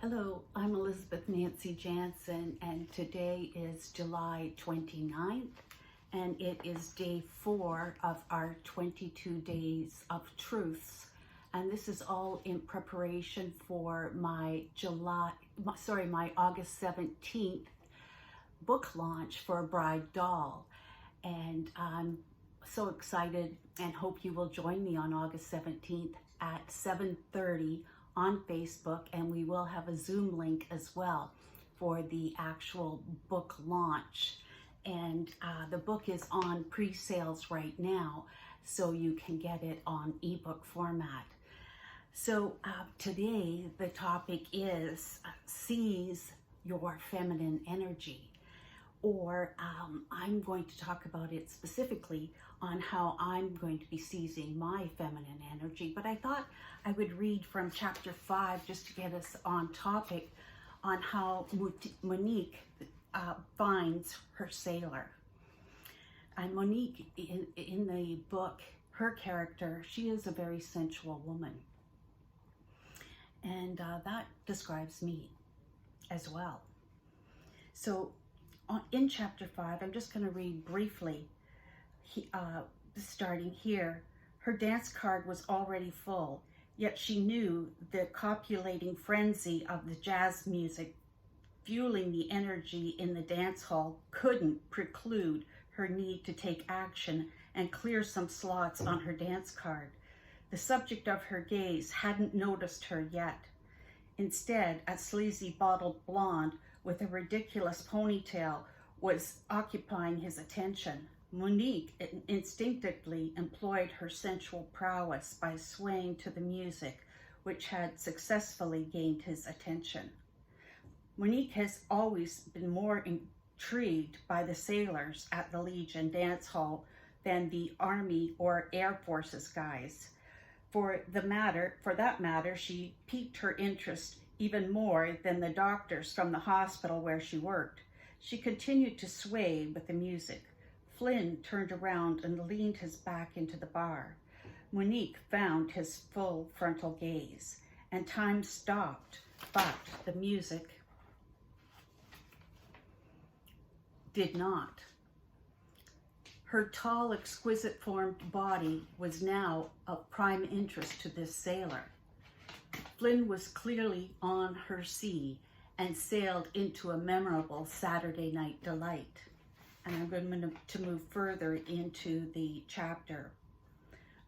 Hello, I'm Elizabeth Nancy Jansen, and today is July 29th, and it is day 4 of our 22 Days of Truths. And this is all in preparation for my August 17th book launch for Bride Doll. And I'm so excited and hope you will join me on August 17th at 7:30 on Facebook, and we will have a Zoom link as well for the actual book launch. And the book is on pre-sales right now, so you can get it on ebook format. So today the topic is seize your feminine energy. Or I'm going to talk about it specifically on how I'm going to be seizing my feminine energy. But I thought I would read from chapter 5 just to get us on topic on how Monique finds her sailor. And Monique, in the book, her character, she is a very sensual woman. And that describes me as well. So in chapter 5, I'm just going to read briefly, starting here. Her dance card was already full, yet she knew the copulating frenzy of the jazz music fueling the energy in the dance hall couldn't preclude her need to take action and clear some slots on her dance card. The subject of her gaze hadn't noticed her yet. Instead, a sleazy bottled blonde with a ridiculous ponytail was occupying his attention. Monique instinctively employed her sensual prowess by swaying to the music, which had successfully gained his attention. Monique has always been more intrigued by the sailors at the Legion dance hall than the Army or Air Force's guys. For that matter, she piqued her interest even more than the doctors from the hospital where she worked. She continued to sway with the music. Flynn turned around and leaned his back into the bar. Monique found his full frontal gaze, and time stopped, but the music did not. Her tall, exquisite formed body was now of prime interest to this sailor. Flynn was clearly on her sea and sailed into a memorable Saturday night delight. And I'm going to move further into the chapter.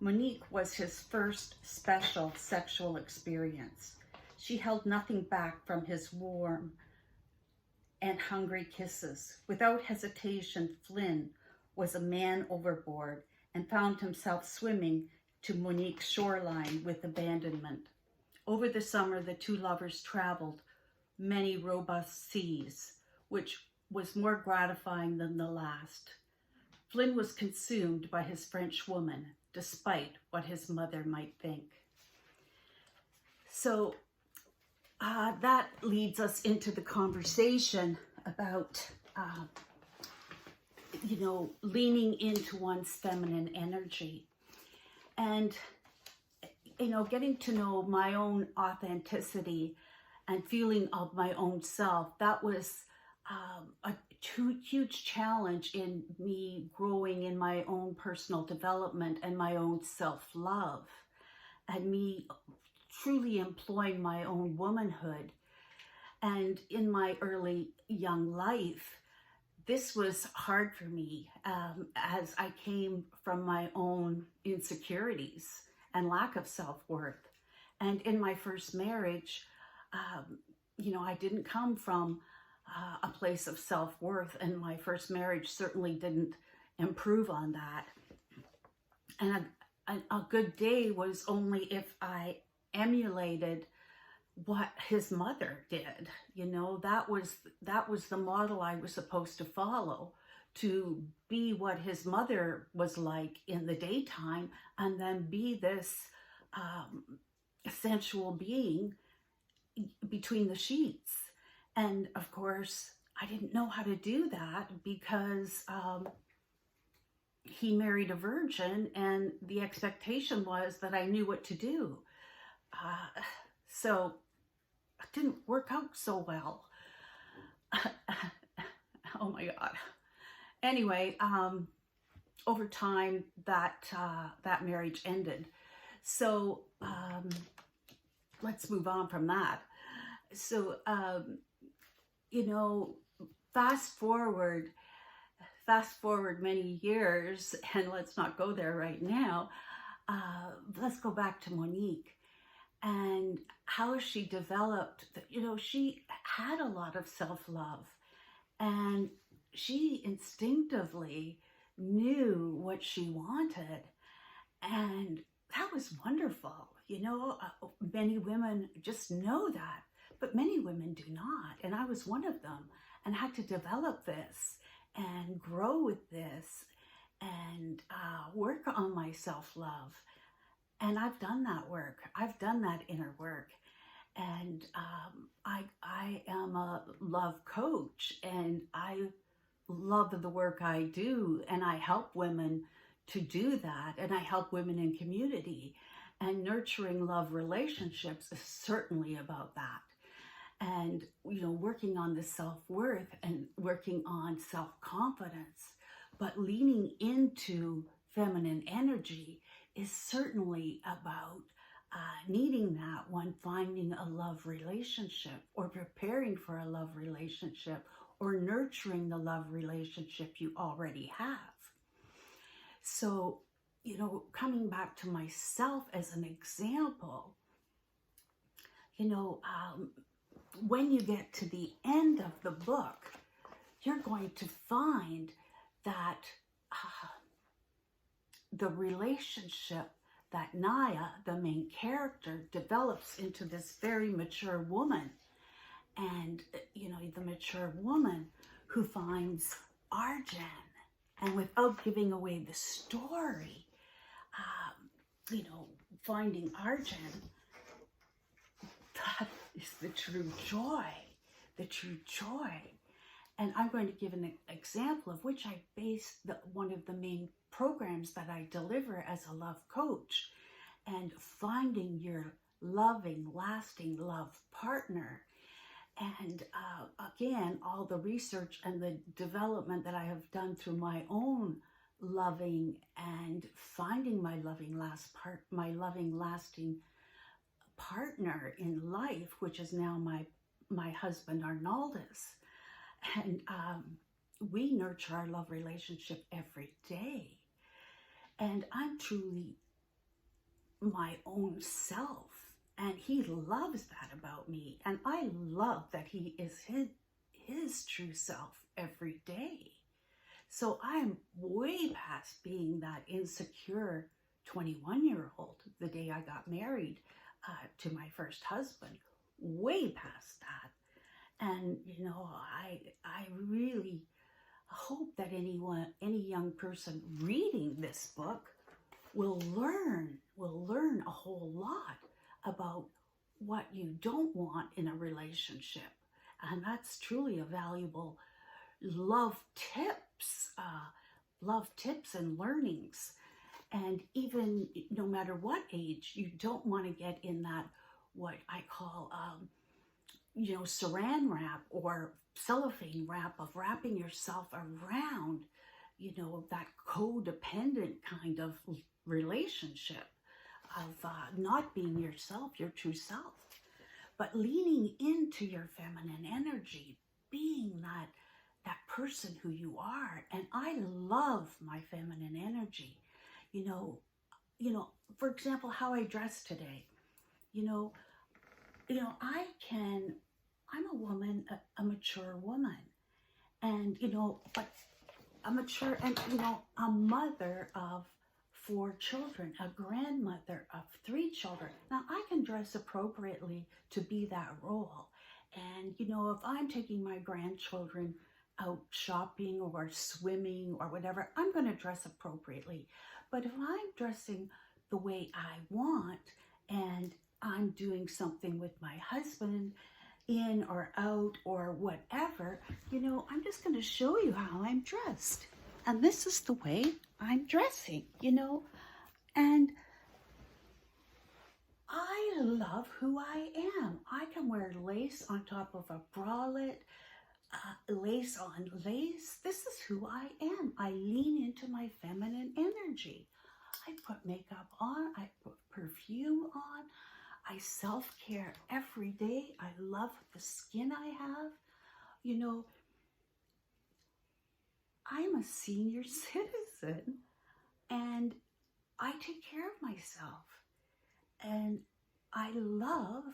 Monique was his first special sexual experience. She held nothing back from his warm and hungry kisses. Without hesitation, Flynn was a man overboard and found himself swimming to Monique's shoreline with abandonment. Over the summer, the two lovers traveled many robust seas, which was more gratifying than the last. Flynn was consumed by his French woman, despite what his mother might think. So that leads us into the conversation about leaning into one's feminine energy. And, getting to know my own authenticity and feeling of my own self, that was a huge challenge in me growing in my own personal development and my own self-love, and me truly employing my own womanhood. And in my early young life, this was hard for me as I came from my own insecurities and lack of self-worth. And in my first marriage, I didn't come from a place of self-worth, and my first marriage certainly didn't improve on that. And a good day was only if I emulated what his mother did. That was the model I was supposed to follow, to be what his mother was like in the daytime, and then be this sensual being between the sheets. And of course, I didn't know how to do that because he married a virgin, and the expectation was that I knew what to do. So didn't work out so well. Oh my God. Anyway, over time that marriage ended. So let's move on from that. So you know, fast forward many years, and let's not go there right now. Let's go back to Monique and how she developed. You know, she had a lot of self-love, and she instinctively knew what she wanted, and that was wonderful. You know, many women just know that, but many women do not, and I was one of them, and had to develop this and grow with this and work on my self-love. And I've done that work. I've done that inner work. And I am a love coach, and I love the work I do, and I help women to do that, and I help women in community. And nurturing love relationships is certainly about that. And, you know, working on the self-worth and working on self-confidence, but leaning into feminine energy is certainly about needing that when finding a love relationship or preparing for a love relationship or nurturing the love relationship you already have. So, you know, coming back to myself as an example, you know, when you get to the end of the book, you're going to find that the relationship that Naya, the main character, develops into this very mature woman. And, you know, the mature woman who finds Arjun. And without giving away the story, you know, finding Arjun, that is the true joy, the true joy. And I'm going to give an example of which I base one of the main programs that I deliver as a love coach, and finding your loving, lasting love partner. And again, all the research and the development that I have done through my own loving and finding my loving lasting partner in life, which is now my husband Arnaldus. And we nurture our love relationship every day. And I'm truly my own self. And he loves that about me. And I love that he is his true self every day. So I'm way past being that insecure 21-year-old the day I got married to my first husband. Way past that. And, you know, I really hope that any young person reading this book will learn a whole lot about what you don't want in a relationship. And that's truly a valuable love tips and learnings. And even no matter what age, you don't want to get in that, what I call, you know, saran wrap or cellophane wrap of wrapping yourself around, you know, that codependent kind of relationship of not being yourself, your true self, but leaning into your feminine energy, being that person who you are. And I love my feminine energy. You know, for example, how I dress today. You know, I'm a woman, a mature woman, and, you know, but a mature, and, you know, a mother of 4 children, a grandmother of 3 children. Now, I can dress appropriately to be that role. And, you know, if I'm taking my grandchildren out shopping or swimming or whatever, I'm going to dress appropriately. But if I'm dressing the way I want, and I'm doing something with my husband, in or out or whatever, you know, I'm just going to show you how I'm dressed. And this is the way I'm dressing, you know. And I love who I am. I can wear lace on top of a bralette, lace on lace. This is who I am. I lean into my feminine energy. I put makeup on, I put perfume on, I self-care every day. I love the skin I have. You know, I'm a senior citizen and I take care of myself. And I love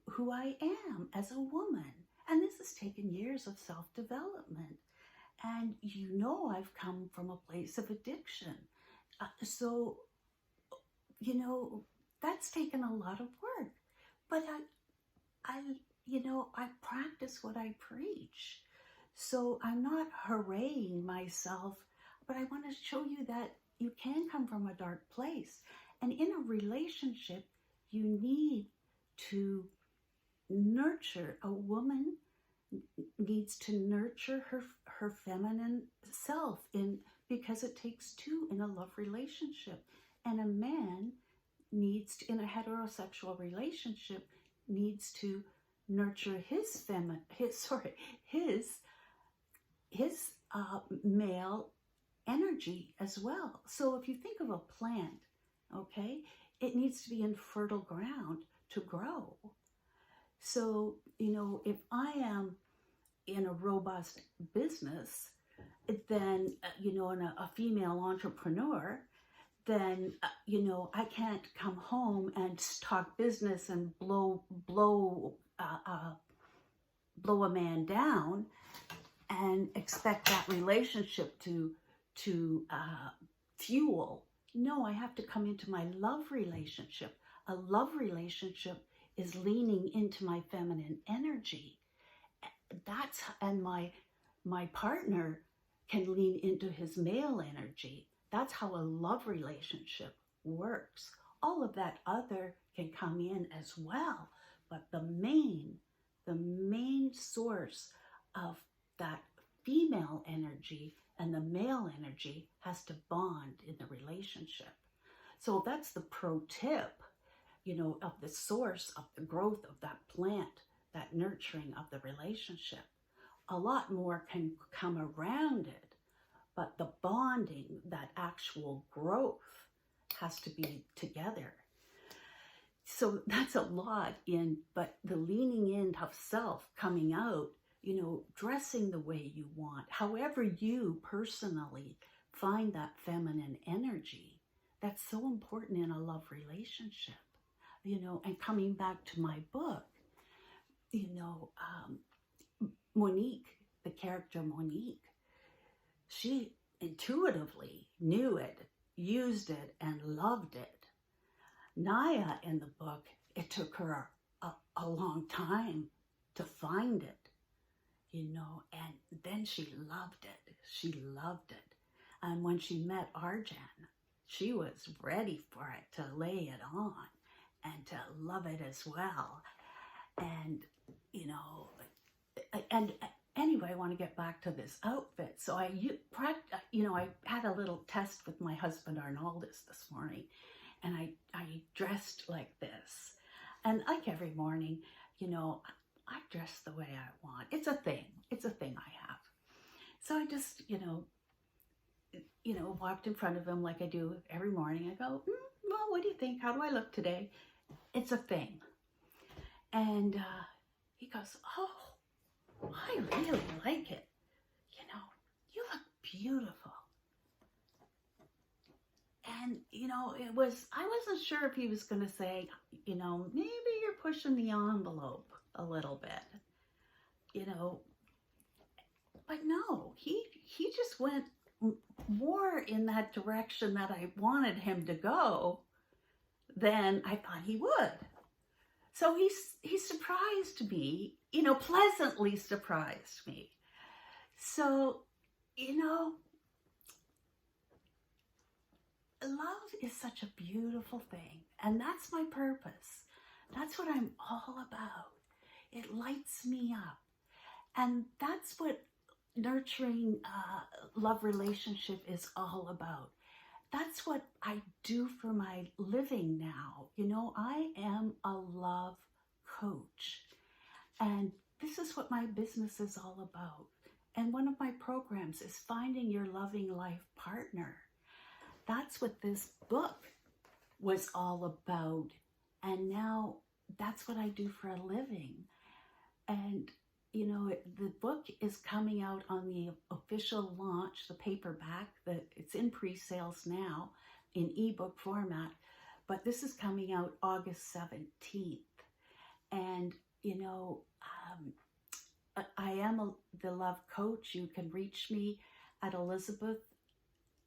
who I am as a woman. And this has taken years of self-development. And you know, I've come from a place of addiction. So, you know, that's taken a lot of work. But I practice what I preach. So I'm not hooraying myself, but I want to show you that you can come from a dark place. And in a relationship, you need to nurture. A woman needs to nurture her feminine self because it takes two in a love relationship. And a man needs to, in a heterosexual relationship, needs to nurture his male energy as well. So if you think of a plant, okay, it needs to be in fertile ground to grow. So, you know, if I am in a robust business, then, you know, and a female entrepreneur, then, you know, I can't come home and talk business and blow a man down and expect that relationship to fuel. No, I have to come into my love relationship. A love relationship is leaning into my feminine energy. And my partner can lean into his male energy. That's how a love relationship works. All of that other can come in as well, but the main source of that female energy and the male energy has to bond in the relationship. So that's the pro tip, you know, of the source of the growth of that plant, that nurturing of the relationship. A lot more can come around it, but the bonding, that actual growth, has to be together. So that's a lot but the leaning in of self coming out, you know, dressing the way you want, however you personally find that feminine energy, that's so important in a love relationship, you know. And coming back to my book, you know, Monique, the character Monique, she intuitively knew it, used it, and loved it. Naya in the book, it took her a long time to find it, you know, and then she loved it. She loved it. And when she met Arjan, she was ready for it, to lay it on and to love it as well. And, you know, and anyway, I want to get back to this outfit. So I had a little test with my husband Arnaldus this morning, and I dressed like this. And like every morning, you know, I dress the way I want. It's a thing I have. So I just, you know, walked in front of him like I do every morning. I go, well, what do you think? How do I look today? It's a thing. And he goes, oh, I really like it. You know, you look beautiful. And, you know, I wasn't sure if he was going to say, you know, maybe you're pushing the envelope a little bit, you know. But no, he just went more in that direction that I wanted him to go than I thought he would. So he surprised me, you know, pleasantly surprised me. So, you know, love is such a beautiful thing, and that's my purpose. That's what I'm all about. It lights me up, and that's what nurturing love relationship is all about. that's what I do for my living now. You know, I am a love coach, and this is what my business is all about. And one of my programs is finding your loving life partner. That's what this book was all about. And now that's what I do for a living. And, you know, the book is coming out on the official launch, the paperback, it's in pre-sales now in ebook format, but this is coming out August 17th. And, you know, I am the love coach. You can reach me at Elizabeth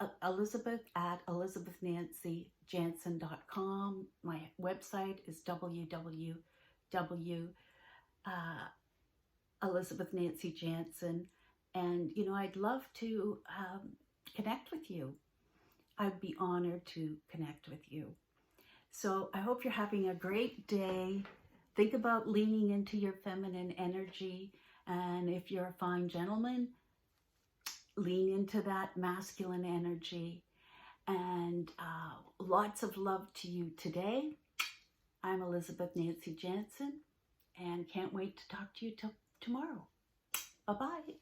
at elizabethnancyjansen.com. My website is www.elizabethnancyjansen. And, you know, I'd love to connect with you. I'd be honored to connect with you. So I hope you're having a great day. Think about leaning into your feminine energy. And if you're a fine gentleman, lean into that masculine energy. And lots of love to you today. I'm Elizabeth Nancy Jansen, and can't wait to talk to you tomorrow. Bye-bye.